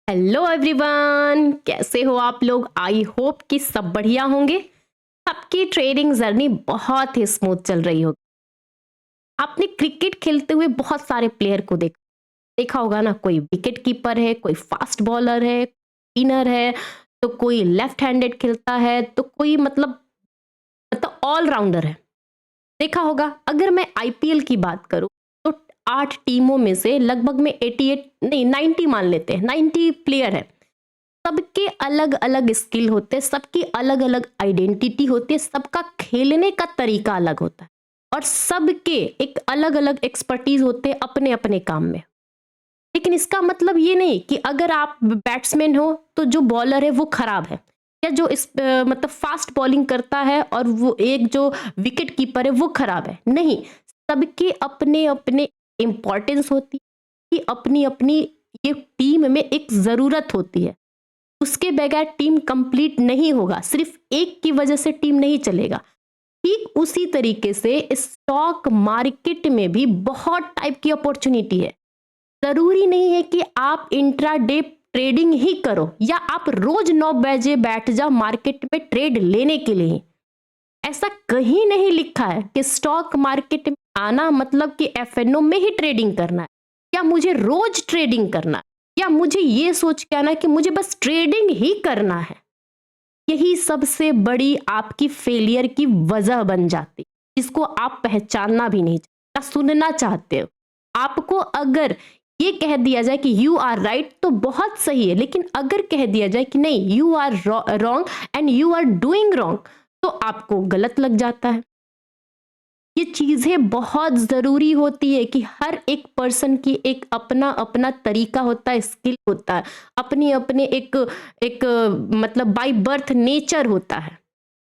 Hello everyone, कैसे हो आप लोग। आई होप कि सब बढ़िया होंगे। सबकी ट्रेडिंग जर्नी बहुत ही स्मूथ चल रही होगी। आपने क्रिकेट खेलते हुए बहुत सारे प्लेयर को देखा होगा ना। कोई विकेट कीपर है, कोई फास्ट बॉलर है, स्पिनर है, तो कोई लेफ्ट हैंडेड खेलता है, तो कोई मतलब ऑल राउंडर है। देखा होगा। अगर मैं आईपीएल की बात करूं तो 8 टीमों में से लगभग में 88 नहीं 90 मान लेते हैं, 90 प्लेयर है। सबके अलग अलग स्किल होते हैं, सबकी अलग अलग आइडेंटिटी होती है, सबका खेलने का तरीका अलग होता है और सबके एक अलग अलग एक्सपर्टीज होते हैं अपने अपने काम में। लेकिन इसका मतलब ये नहीं कि अगर आप बैट्समैन हो तो जो बॉलर है वो खराब है, या जो मतलब फास्ट बॉलिंग करता है और वो एक जो विकेट कीपर है वो खराब है। नहीं, सबके अपने अपने इम्पोर्टेंस होती है कि अपनी अपनी ये टीम में एक ज़रूरत होती है। उसके बगैर टीम कंप्लीट नहीं होगा, सिर्फ एक की वजह से टीम नहीं चलेगा। ठीक उसी तरीके से स्टॉक मार्केट में भी बहुत टाइप की अपॉर्चुनिटी है। जरूरी नहीं है कि आप इंट्राडे ट्रेडिंग ही करो या आप रोज 9 बजे बैठ जाओ मार्केट में ट्रेड लेने के लिए। ऐसा कहीं नहीं लिखा है कि स्टॉक मार्केट में आना मतलब कि एफएनओ में ही ट्रेडिंग करना है, या मुझे रोज ट्रेडिंग करना है, या मुझे ये सोच के आना कि मुझे बस ट्रेडिंग ही करना है। यही सबसे बड़ी आपकी फेलियर की वजह बन जाती, जिसको आप पहचानना भी नहीं चाहते, सुनना चाहते हो। आपको अगर ये कह दिया जाए कि यू आर राइट तो बहुत सही है, लेकिन अगर कह दिया जाए कि नहीं you are wrong and you are doing wrong तो आपको गलत लग जाता है। ये चीजें बहुत जरूरी होती है कि हर एक पर्सन की एक अपना अपना तरीका होता है, स्किल होता है, अपनी अपने एक एक मतलब बाय बर्थ नेचर होता है।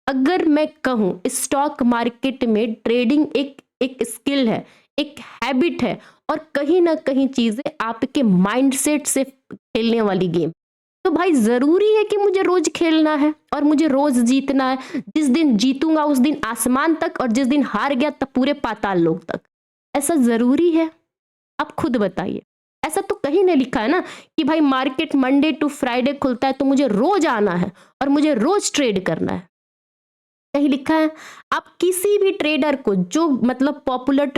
अगर मैं कहूँ स्टॉक मार्केट में ट्रेडिंग एक एक स्किल है, एक हैबिट है, और कहीं ना कहीं चीजें आपके माइंडसेट से खेलने वाली गेम। तो भाई जरूरी है कि मुझे रोज खेलना है और मुझे रोज जीतना है। जिस दिन जीतूंगा उस दिन आसमान तक, और जिस दिन हार गया तब पूरे पाताल लोक तक। ऐसा जरूरी है? आप खुद बताइए। ऐसा तो कहीं नहीं लिखा है ना कि भाई मार्केट मंडे टू फ्राइडे खुलता है तो मुझे रोज आना है और मुझे रोज ट्रेड करना है। कहीं लिखा है? आप किसी भी ट्रेडर को जो मतलब पॉपुलर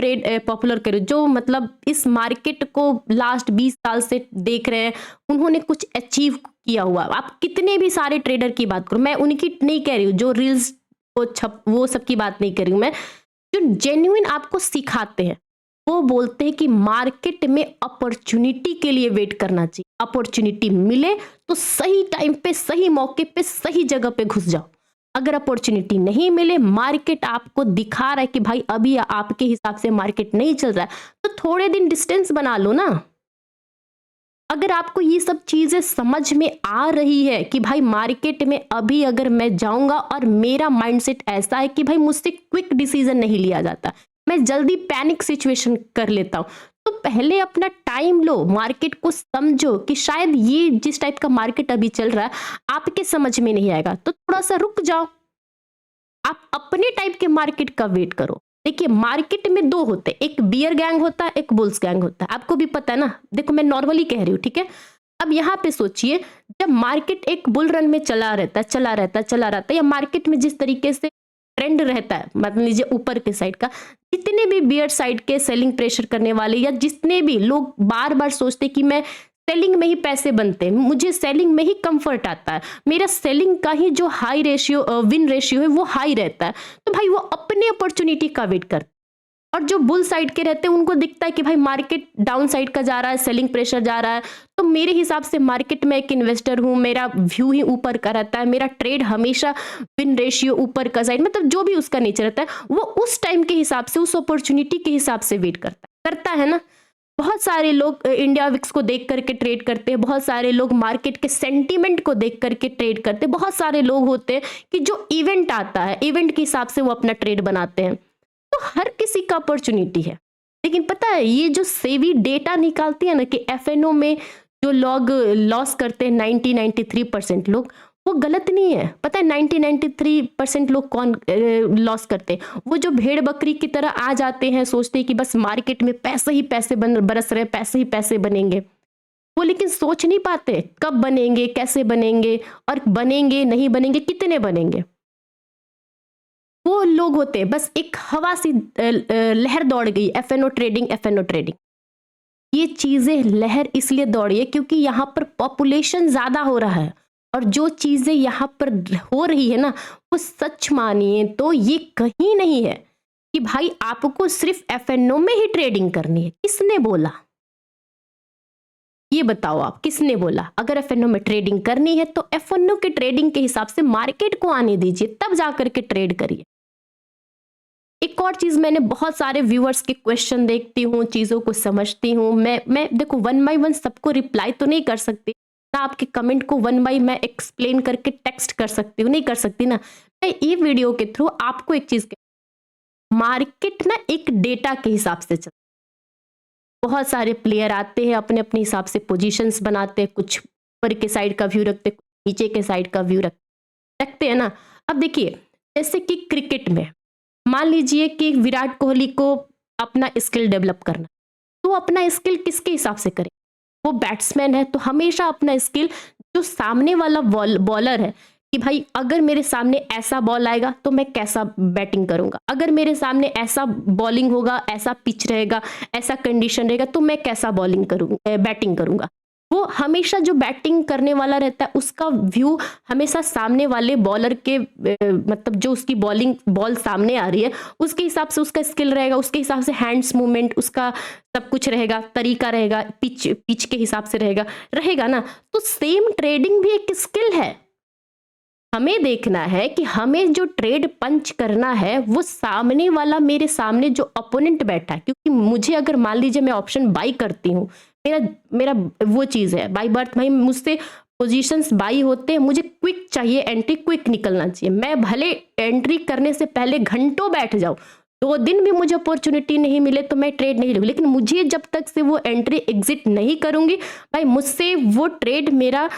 करो, जो मतलब इस मार्केट को लास्ट 20 साल से देख रहे हैं, उन्होंने कुछ अचीव किया हुआ, आप कितने भी सारे ट्रेडर की बात करो, मैं उनकी नहीं कह रही हूँ जो रील्स को छप वो सब की बात नहीं कर रही हूँ मैं। जो जेन्युइन आपको सिखाते हैं वो बोलते हैं कि मार्केट में अपॉर्चुनिटी के लिए वेट करना चाहिए। अपॉर्चुनिटी मिले तो सही टाइम पे, सही मौके पे, सही जगह पे घुस जाओ। अगर अपॉर्चुनिटी नहीं मिले, मार्केट आपको दिखा रहा है कि भाई अभी आपके हिसाब से मार्केट नहीं चल रहा है, तो थोड़े दिन डिस्टेंस बना लो ना। अगर आपको ये सब चीजें समझ में आ रही है कि भाई मार्केट में अभी अगर मैं जाऊंगा और मेरा माइंडसेट ऐसा है कि भाई मुझसे क्विक डिसीजन नहीं लिया जाता, मैं जल्दी पैनिक सिचुएशन कर लेता हूं, तो पहले अपना टाइम लो, मार्केट को समझो कि शायद ये जिस टाइप का मार्केट अभी चल रहा है आपके समझ में नहीं आएगा, तो थोड़ा सा रुक जाओ। आप अपने टाइप के मार्केट का वेट करो। देखिए मार्केट में दो होते हैं, एक बियर गैंग होता है, एक बुल्स गैंग होता है। आपको भी पता है ना। देखो मैं नॉर्मली कह रही हूँ, ठीक है। अब यहाँ पे सोचिए, जब मार्केट एक बुल रन में चला रहता है, या मार्केट में जिस तरीके से ट्रेंड रहता है, मान लीजिए ऊपर के साइड का, जितने भी बियर साइड के सेलिंग प्रेशर करने वाले, या जितने भी लोग बार बार सोचते कि मैं सेलिंग में ही पैसे बनते हैं, मुझे सेलिंग में ही कंफर्ट आता है, मेरा सेलिंग का ही जो हाई रेशियो विन रेशियो है वो हाई रहता है, तो भाई वो अपने अपॉर्चुनिटी का वेट करते हैं। और जो बुल साइड के रहते हैं उनको दिखता है कि भाई मार्केट डाउन साइड का जा रहा है, सेलिंग प्रेशर जा रहा है, तो मेरे हिसाब से मार्केट में एक इन्वेस्टर हूं, मेरा व्यू ही ऊपर का रहता है, मेरा ट्रेड हमेशा विन रेशियो ऊपर का साइड, मतलब जो भी उसका नेचर रहता है वो उस टाइम के हिसाब से, उस अपॉर्चुनिटी के हिसाब से वेट करता है ना। बहुत सारे लोग इंडिया विक्स को देख करके ट्रेड करते हैं, बहुत सारे लोग मार्केट के सेंटीमेंट को देख करके ट्रेड करते हैं, बहुत सारे लोग होते हैं कि जो इवेंट आता है इवेंट के हिसाब से वो अपना ट्रेड बनाते हैं। तो हर किसी का अपॉर्चुनिटी है। लेकिन पता है ये जो सेवी डेटा निकालती है ना कि एफएनओ में जो लोग लॉस करते हैं 93% लोग, वो गलत नहीं है। पता है 93% लोग कौन लॉस करते हैं? वो जो भेड़ बकरी की तरह आ जाते हैं, सोचते हैं कि बस मार्केट में पैसे ही पैसे बरस रहे, पैसे ही पैसे बनेंगे। वो लेकिन सोच नहीं पाते कब बनेंगे, कैसे बनेंगे, और बनेंगे नहीं बनेंगे, कितने बनेंगे। वो लोग होते हैं बस एक हवा सी लहर दौड़ गई, एफएनओ ट्रेडिंग, एफएनओ ट्रेडिंग। ये चीजें लहर इसलिए दौड़ी है क्योंकि यहाँ पर पॉपुलेशन ज्यादा हो रहा है, और जो चीजें यहाँ पर हो रही है ना, वो सच मानिए तो ये कहीं नहीं है कि भाई आपको सिर्फ एफएनओ में ही ट्रेडिंग करनी है। किसने बोला? ये बताओ आप, किसने बोला? अगर एफएनओ में ट्रेडिंग करनी है तो एफएनओ के ट्रेडिंग के हिसाब से मार्केट को आने दीजिए, तब जाकर के ट्रेड करिए। एक और चीज, मैंने बहुत सारे व्यूअर्स के क्वेश्चन देखती हूँ, चीजों को समझती हूँ। मैं देखो 1 बाय 1 सबको रिप्लाई तो नहीं कर सकती ना, आपके कमेंट को 1 बाय मैं एक्सप्लेन करके टेक्स्ट कर सकती हूँ, नहीं कर सकती ना। मैं ये वीडियो के थ्रू आपको एक चीज, मार्केट ना एक डेटा के हिसाब से चलता है। बहुत सारे प्लेयर आते हैं, अपने अपने हिसाब से पोजीशंस बनाते हैं, कुछ ऊपर के साइड का व्यू रखते, कुछ नीचे के साइड का व्यू रखते हैं ना। अब देखिए, जैसे कि क्रिकेट में मान लीजिए कि विराट कोहली को अपना स्किल डेवलप करना, तो अपना स्किल किसके हिसाब से करे? वो बैट्समैन है तो हमेशा अपना स्किल, जो सामने वाला बॉलर है, कि भाई अगर मेरे सामने ऐसा बॉल आएगा तो मैं कैसा बैटिंग करूंगा, अगर मेरे सामने ऐसा बॉलिंग होगा, ऐसा पिच रहेगा, ऐसा कंडीशन रहेगा, तो मैं कैसा बॉलिंग करूंगा, बैटिंग करूंगा। वो हमेशा जो बैटिंग करने वाला रहता है उसका व्यू हमेशा सामने वाले बॉलर के मतलब जो उसकी बॉल सामने आ रही है उसके हिसाब से उसका स्किल रहेगा, उसके हिसाब से हैंड्स मूवमेंट, उसका सब कुछ रहेगा, तरीका रहेगा, पिच के हिसाब से रहेगा ना। तो सेम ट्रेडिंग भी एक स्किल है। हमें देखना है कि हमें जो ट्रेड पंच करना है वो सामने वाला, मेरे सामने जो अपोनेंट बैठा है, क्योंकि मुझे अगर मान लीजिए मैं ऑप्शन बाई करती हूँ, मेरा मेरा वो चीज है बाई बर्थ, भाई मुझसे पोजीशंस बाई होते हैं, मुझे क्विक चाहिए एंट्री, क्विक निकलना चाहिए। मैं भले एंट्री करने से पहले घंटों बैठ जाऊं, 2 दिन भी मुझे अपॉर्चुनिटी नहीं मिले तो मैं ट्रेड नहीं लूंगी, लेकिन मुझे जब तक से वो एंट्री एग्जिट नहीं करूंगी, भाई मुझसे वो ट्रेड मेरा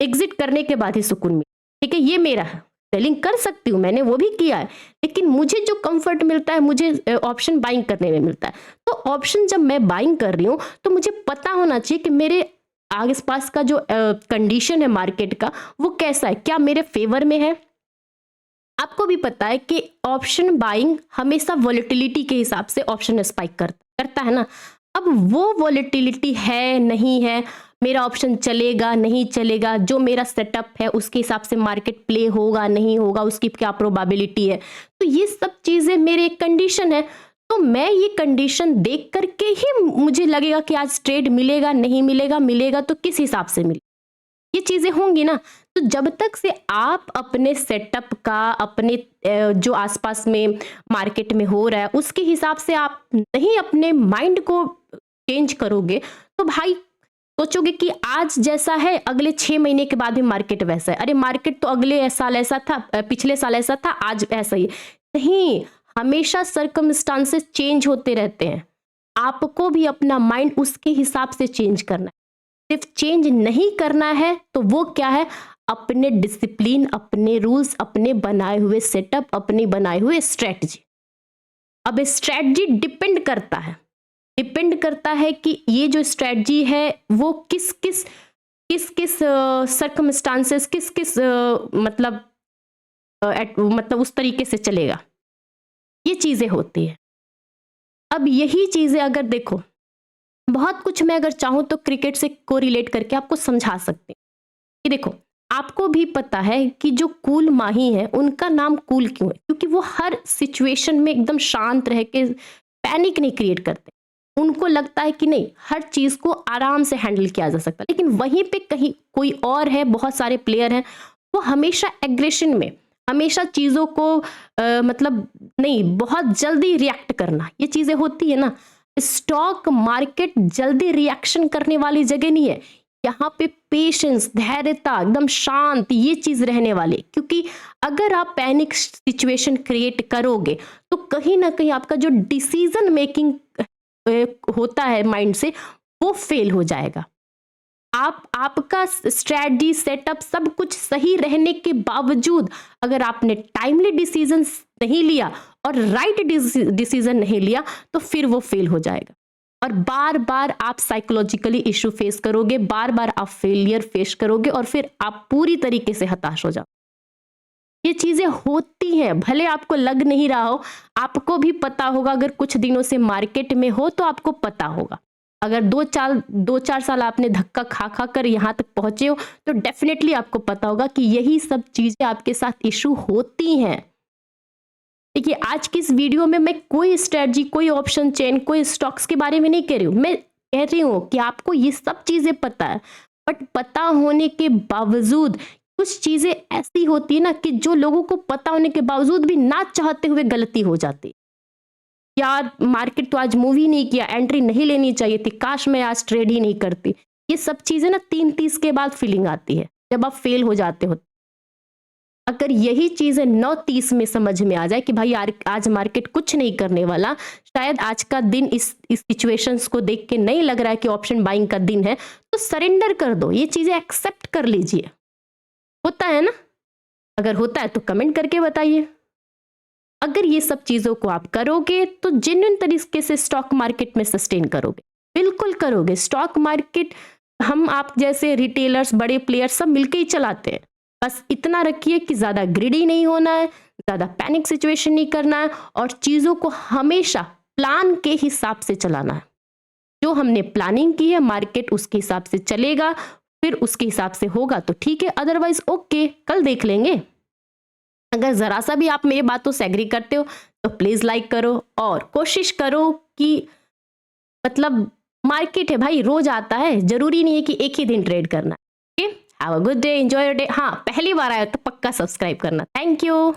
एग्जिट करने के बाद ही सुकून मिले। ठीक है, ये मेरा है, सेलिंग कर सकती हूँ, मैंने वो भी किया है, लेकिन मुझे जो कंफर्ट मिलता है मुझे ऑप्शन बाइंग करने में मिलता है। तो ऑप्शन जब मैं बाइंग कर रही हूँ तो मुझे पता होना चाहिए कि मेरे आस पास का जो कंडीशन है मार्केट का वो कैसा है, क्या मेरे फेवर में है। आपको भी पता है कि ऑप्शन बाइंग हमेशा वॉलेटिलिटी के हिसाब से ऑप्शन स्पाइक करता है ना। अब वो वॉलेटिलिटी है नहीं है, मेरा ऑप्शन चलेगा नहीं चलेगा, जो मेरा सेटअप है उसके हिसाब से मार्केट प्ले होगा नहीं होगा, उसकी क्या प्रोबेबिलिटी है, तो ये सब चीजें मेरे एक कंडीशन है। तो मैं ये कंडीशन देख करके ही मुझे लगेगा कि आज ट्रेड मिलेगा नहीं मिलेगा, मिलेगा तो किस हिसाब से मिलेगा, ये चीजें होंगी ना। तो जब तक से आप अपने सेटअप का, अपने जो आसपास में मार्केट में हो रहा है उसके हिसाब से आप नहीं अपने माइंड को चेंज करोगे, तो भाई सोचोगे कि आज जैसा है अगले 6 महीने के बाद भी मार्केट वैसा है, अरे मार्केट तो अगले साल ऐसा था, पिछले साल ऐसा था, आज ऐसा ही नहीं। हमेशा सर्कमस्टांसेस चेंज होते रहते हैं, आपको भी अपना माइंड उसके हिसाब से चेंज करना है। सिर्फ चेंज नहीं करना है तो वो क्या है, अपने डिसिप्लिन, अपने रूल्स, अपने बनाए हुए सेटअप, अपने बनाए हुए स्ट्रेटजी। अब स्ट्रेटजी डिपेंड करता है कि ये जो स्ट्रेटजी है वो किस किस सर्कमस्टांसेस, किस मतलब मतलब उस तरीके से चलेगा, ये चीजें होती है। अब यही चीजें अगर देखो, बहुत कुछ मैं अगर चाहूं तो क्रिकेट से कोरिलेट करके आपको समझा सकती हूँ कि देखो, आपको भी पता है कि जो कूल माही है उनका नाम कूल क्यों है, क्योंकि वो हर सिचुएशन में एकदम शांत रह के पैनिक नहीं क्रिएट करते। उनको लगता है कि नहीं, हर चीज को आराम से हैंडल किया जा सकता है। लेकिन वहीं पे कहीं कोई और है, बहुत सारे प्लेयर हैं, वो हमेशा एग्रेशन में, हमेशा चीजों को मतलब नहीं, बहुत जल्दी रिएक्ट करना, ये चीजें होती है ना। स्टॉक मार्केट जल्दी रिएक्शन करने वाली जगह नहीं है, यहाँ पे पेशेंस, धैर्यता, एकदम शांत, ये चीज रहने वाली। क्योंकि अगर आप पैनिक सिचुएशन क्रिएट करोगे तो कहीं ना कहीं आपका जो डिसीजन मेकिंग होता है माइंड से, वो फेल हो जाएगा। आपका स्ट्रेटजी, सेटअप सब कुछ सही रहने के बावजूद अगर आपने टाइमली डिसीजन नहीं लिया और राइट डिसीजन नहीं लिया तो फिर वो फेल हो जाएगा। और बार बार आप साइकोलॉजिकली इश्यू फेस करोगे, बार बार आप फेलियर फेस करोगे और फिर आप पूरी तरीके से हताश हो जाओ। ये चीजें होती हैं, भले आपको लग नहीं रहा हो, आपको भी पता होगा। अगर कुछ दिनों से मार्केट में हो तो आपको पता होगा। अगर दो चार साल आपने धक्का खा खा कर यहाँ तक पहुंचे हो तो डेफिनेटली आपको पता होगा कि यही सब चीजें आपके साथ इशू होती हैं। देखिए, आज की इस वीडियो में मैं कोई स्ट्रेटजी, कोई ऑप्शन चेन, कोई स्टॉक्स के बारे में नहीं कह रही हूँ। मैं कह रही हूँ कि आपको ये सब चीजें पता है, बट पता होने के बावजूद कुछ चीजें ऐसी होती है ना कि जो लोगों को पता होने के बावजूद भी ना चाहते हुए गलती हो जाती। यार मार्केट तो आज मूव ही नहीं किया, एंट्री नहीं लेनी चाहिए थी, काश मैं आज ट्रेड ही नहीं करती। ये सब चीजें ना 3:30 के बाद फीलिंग आती है जब आप फेल हो जाते हो। अगर यही चीजें 9:30 में समझ में आ जाए कि भाई यार आज मार्केट कुछ नहीं करने वाला, शायद आज का दिन इस सिचुएशंस को देख के नहीं लग रहा है कि ऑप्शन बाइंग का दिन है, तो सरेंडर कर दो, ये चीजें एक्सेप्ट कर लीजिए। होता है ना? अगर होता है तो कमेंट करके बताइए। अगर ये सब चीजों को आप करोगे तो जेन्युइन तरीके से स्टॉक मार्केट में सस्टेन करोगे, बिल्कुल करोगे। स्टॉक मार्केट हम आप जैसे रिटेलर्स, बड़े प्लेयर्स सब मिलके ही चलाते हैं। बस इतना रखिए कि ज्यादा ग्रिडी नहीं होना है, ज्यादा पैनिक सिचुएशन नहीं करना है और चीजों को हमेशा प्लान के हिसाब से चलाना है। जो हमने प्लानिंग की है मार्केट उसके हिसाब से चलेगा, फिर उसके हिसाब से होगा तो ठीक है, अदरवाइज ओके, कल देख लेंगे। अगर जरा सा भी आप मेरी बातों से एग्री करते हो तो प्लीज लाइक करो और कोशिश करो कि मतलब मार्केट है भाई, रोज आता है, जरूरी नहीं है कि एक ही दिन ट्रेड करना। Okay, have a good day, enjoy your day. हाँ, पहली बार आया तो पक्का सब्सक्राइब करना। Thank you.